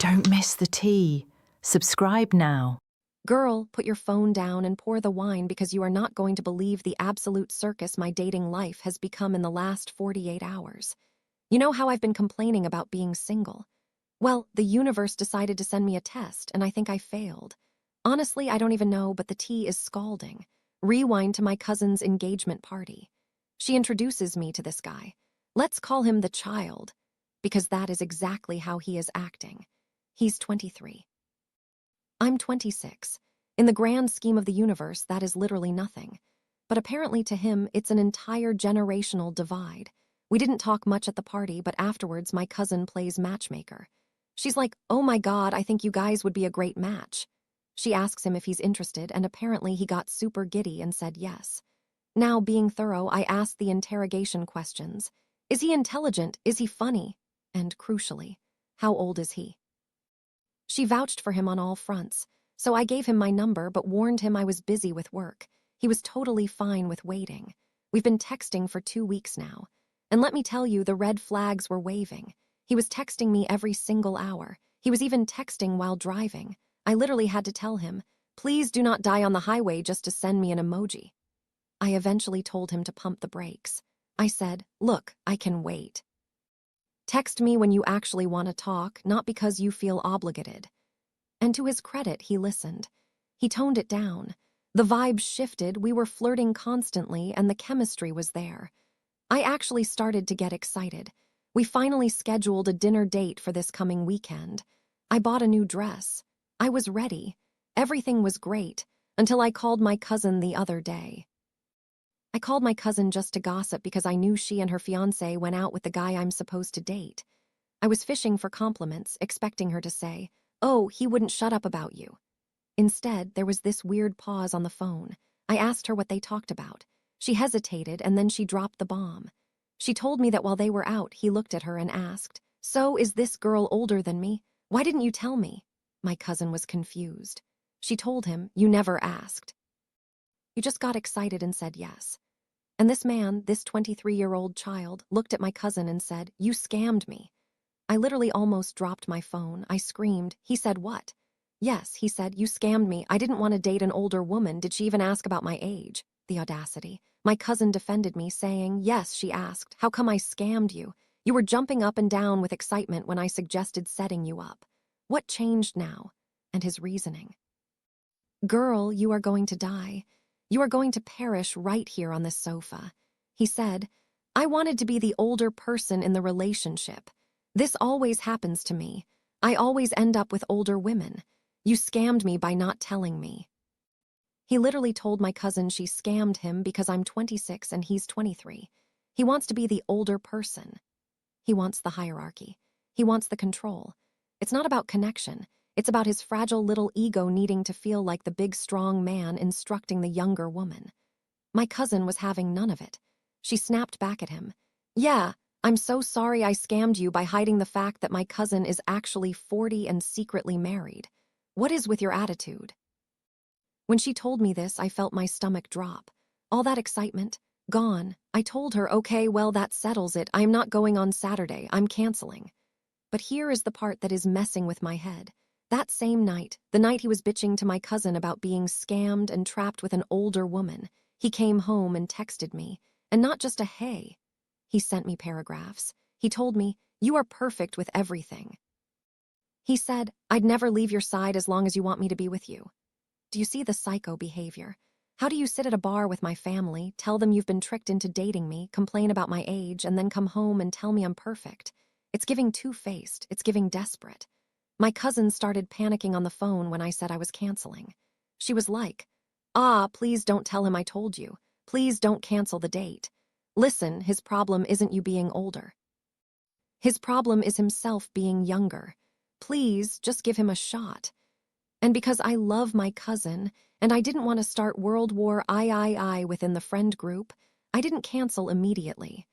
Don't miss the tea. Subscribe now. Girl, put your phone down and pour the wine because you are not going to believe the absolute circus my dating life has become in the last 48 hours. You know how I've been complaining about being single? Well, the universe decided to send me a test, and I think I failed. Honestly, I don't even know, but the tea is scalding. Rewind to my cousin's engagement party. She introduces me to this guy. Let's call him the child, because that is exactly how he is acting. He's 23. I'm 26. In the grand scheme of the universe, that is literally nothing. But apparently to him, it's an entire generational divide. We didn't talk much at the party, but afterwards my cousin plays matchmaker. She's like, "Oh my God, I think you guys would be a great match." She asks him if he's interested, and apparently he got super giddy and said yes. Now, being thorough, I asked the interrogation questions. Is he intelligent? Is he funny? And crucially, how old is he? She vouched for him on all fronts, so I gave him my number but warned him I was busy with work. He was totally fine with waiting. We've been texting for 2 weeks now. And let me tell you, the red flags were waving. He was texting me every single hour. He was even texting while driving. I literally had to tell him, "Please do not die on the highway," just to send me an emoji. I eventually told him to pump the brakes. I said, "Look, I can wait. Text me when you actually want to talk, not because you feel obligated." And to his credit, he listened. He toned it down. The vibe shifted, we were flirting constantly, and the chemistry was there. I actually started to get excited. We finally scheduled a dinner date for this coming weekend. I bought a new dress. I was ready. Everything was great, until I called my cousin the other day. I called my cousin just to gossip because I knew she and her fiancé went out with the guy I'm supposed to date. I was fishing for compliments, expecting her to say, "Oh, he wouldn't shut up about you." Instead, there was this weird pause on the phone. I asked her what they talked about. She hesitated, and then she dropped the bomb. She told me that while they were out, he looked at her and asked, "So, is this girl older than me? Why didn't you tell me?" My cousin was confused. She told him, "You never asked. You just got excited and said yes." And this man, this 23-year-old child, looked at my cousin and said, "You scammed me." I literally almost dropped my phone. I screamed. He said, "What?" "Yes," he said, "you scammed me. I didn't want to date an older woman. Did she even ask about my age?" The audacity. My cousin defended me, saying, "Yes, she asked. How come I scammed you? You were jumping up and down with excitement when I suggested setting you up. What changed now?" And his reasoning. "Girl, you are going to die. You are going to perish right here on this sofa." He said, "I wanted to be the older person in the relationship. This always happens to me. I always end up with older women. You scammed me by not telling me." He literally told my cousin she scammed him because I'm 26 and he's 23. He wants to be the older person. He wants the hierarchy. He wants the control. It's not about connection. It's about his fragile little ego needing to feel like the big, strong man instructing the younger woman. My cousin was having none of it. She snapped back at him. "Yeah, I'm so sorry I scammed you by hiding the fact that my cousin is actually 40 and secretly married. What is with your attitude?" When she told me this, I felt my stomach drop. All that excitement, gone. I told her, "Okay, well, that settles it. I'm not going on Saturday. I'm canceling." But here is the part that is messing with my head. That same night, the night he was bitching to my cousin about being scammed and trapped with an older woman, he came home and texted me. And not just a hey. He sent me paragraphs. He told me, "You are perfect with everything." He said, "I'd never leave your side as long as you want me to be with you." Do you see the psycho behavior? How do you sit at a bar with my family, tell them you've been tricked into dating me, complain about my age, and then come home and tell me I'm perfect? It's giving two-faced. It's giving desperate. My cousin started panicking on the phone when I said I was canceling. She was like, Please don't tell him I told you. Please don't cancel the date. Listen, his problem isn't you being older. His problem is himself being younger. Please just give him a shot." And because I love my cousin, and I didn't want to start World War I within the friend group, I didn't cancel immediately.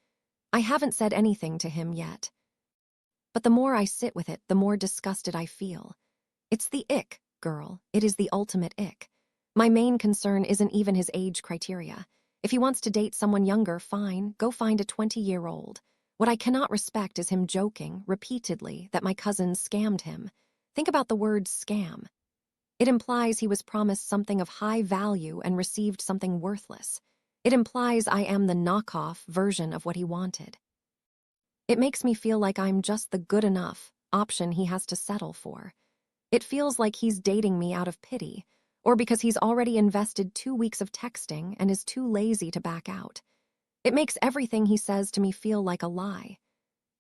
I haven't said anything to him yet. But the more I sit with it, the more disgusted I feel. It's the ick, girl. It is the ultimate ick. My main concern isn't even his age criteria. If he wants to date someone younger, fine, go find a 20-year-old. What I cannot respect is him joking, repeatedly, that my cousin scammed him. Think about the word scam. It implies he was promised something of high value and received something worthless. It implies I am the knockoff version of what he wanted. It makes me feel like I'm just the good enough option he has to settle for. It feels like he's dating me out of pity, or because he's already invested 2 weeks of texting and is too lazy to back out. It makes everything he says to me feel like a lie.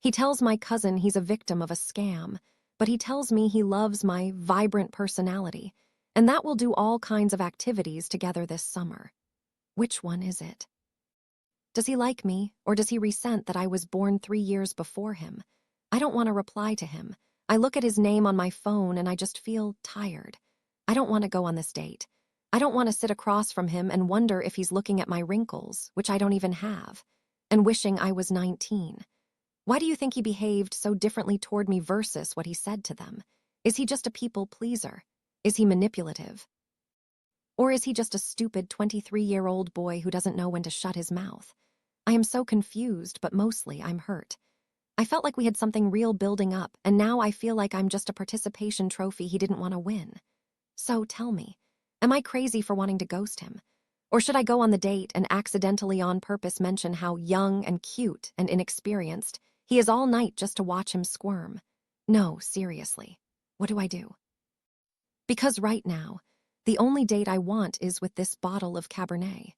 He tells my cousin he's a victim of a scam, but he tells me he loves my vibrant personality, and that we'll do all kinds of activities together this summer. Which one is it? Does he like me, or does he resent that I was born 3 years before him? I don't want to reply to him. I look at his name on my phone and I just feel tired. I don't want to go on this date. I don't want to sit across from him and wonder if he's looking at my wrinkles, which I don't even have, and wishing I was 19. Why do you think he behaved so differently toward me versus what he said to them? Is he just a people pleaser? Is he manipulative? Or is he just a stupid 23-year-old boy who doesn't know when to shut his mouth? I am so confused, but mostly I'm hurt. I felt like we had something real building up, and now I feel like I'm just a participation trophy he didn't want to win. So tell me, am I crazy for wanting to ghost him? Or should I go on the date and accidentally on purpose mention how young and cute and inexperienced he is all night just to watch him squirm? No, seriously. What do I do? Because right now, the only date I want is with this bottle of Cabernet.